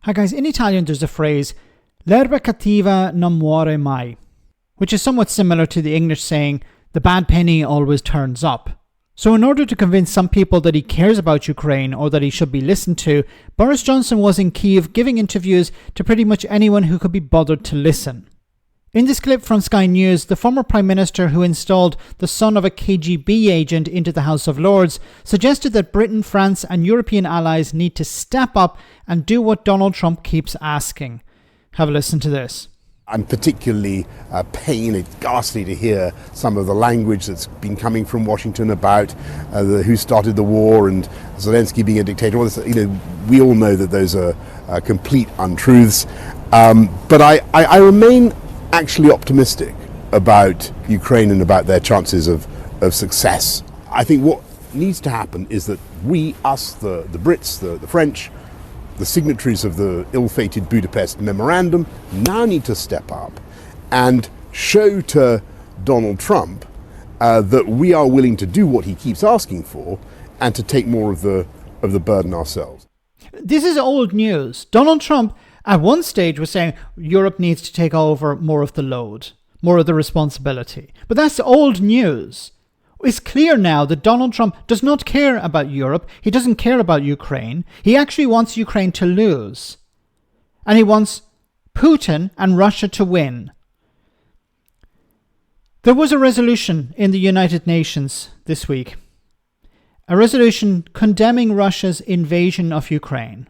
Hi guys, in Italian there's a phrase, l'erba cattiva non muore mai, which is somewhat similar to the English saying, the bad penny always turns up. So in order to convince some people that he cares about Ukraine or that he should be listened to, Boris Johnson was in Kyiv giving interviews to pretty much anyone who could be bothered to listen. In this clip from Sky News, the former Prime Minister who installed the son of a KGB agent into the House of Lords suggested that Britain, France and European allies need to step up and do what Donald Trump keeps asking. Have a listen to this. I'm particularly pained, it's ghastly to hear some of the language that's been coming from Washington about who started the war and Zelensky being a dictator. All this, we all know that those are complete untruths. But I remain actually optimistic about Ukraine and about their chances of success. I think what needs to happen is that we, us, the Brits, the French, the signatories of the ill-fated Budapest Memorandum now need to step up and show to Donald Trump that we are willing to do what he keeps asking for and to take more of the burden ourselves. This is old news. Donald Trump at one stage was saying Europe needs to take over more of the load, more of the responsibility. But that's old news. It's clear now that Donald Trump does not care about Europe. He doesn't care about Ukraine. He actually wants Ukraine to lose. And he wants Putin and Russia to win. There was a resolution in the United Nations this week. A resolution condemning Russia's invasion of Ukraine.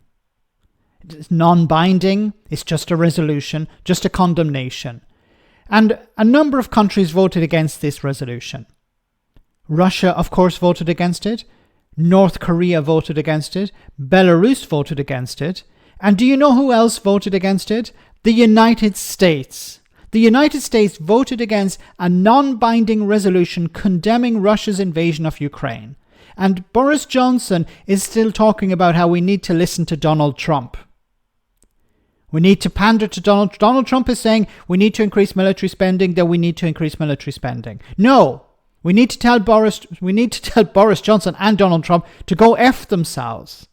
It's non-binding. It's just a resolution, just a condemnation. And a number of countries voted against this resolution. Russia, of course, voted against it. North Korea voted against it. Belarus voted against it. And do you know who else voted against it? The United States. The United States voted against a non-binding resolution condemning Russia's invasion of Ukraine. And Boris Johnson is still talking about how we need to listen to Donald Trump. We need to pander to Donald. Donald Trump is saying we need to increase military spending, that we need to increase military spending. No. We need to tell Boris Johnson and Donald Trump to go F themselves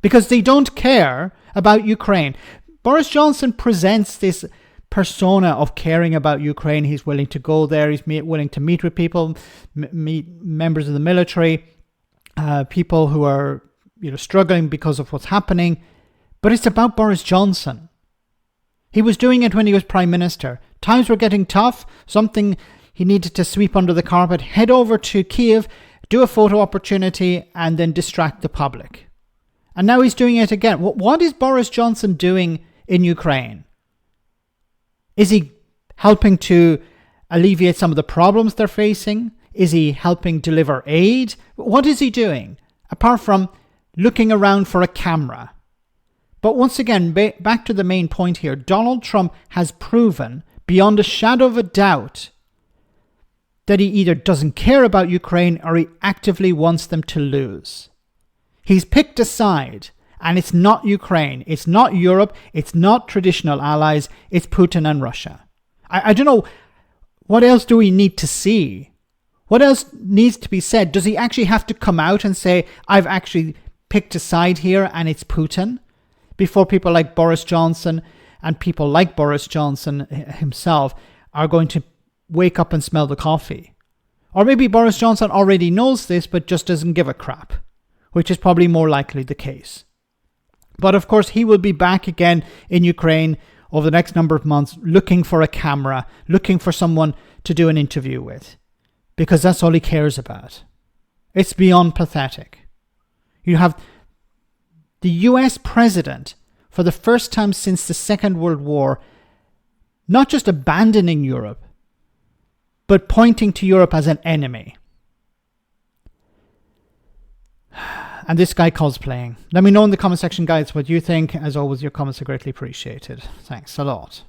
because they don't care about Ukraine. Boris Johnson presents this persona of caring about Ukraine. He's willing to go there. He's willing to meet with people, meet members of the military, people who are struggling because of what's happening. But it's about Boris Johnson. He was doing it when he was Prime Minister. Times were getting tough. Something he needed to sweep under the carpet, head over to Kyiv, do a photo opportunity, and then distract the public. And now he's doing it again. What is Boris Johnson doing in Ukraine? Is he helping to alleviate some of the problems they're facing? Is he helping deliver aid? What is he doing? Apart from looking around for a camera. But once again, back to the main point here, Donald Trump has proven, beyond a shadow of a doubt, that he either doesn't care about Ukraine or he actively wants them to lose. He's picked a side, and it's not Ukraine, it's not Europe, it's not traditional allies, it's Putin and Russia. I don't know, what else do we need to see? What else needs to be said? Does he actually have to come out and say, I've actually picked a side here and it's Putin? Before people like Boris Johnson and people like Boris Johnson himself are going to wake up and smell the coffee. Or maybe Boris Johnson already knows this but just doesn't give a crap, which is probably more likely the case. But of course he will be back again in Ukraine over the next number of months looking for a camera, looking for someone to do an interview with, because that's all he cares about. It's beyond pathetic. You have the US president, for the first time since the Second World War, not just abandoning Europe, but pointing to Europe as an enemy. And this guy cosplaying. Let me know in the comment section, guys, what you think. As always, your comments are greatly appreciated. Thanks a lot.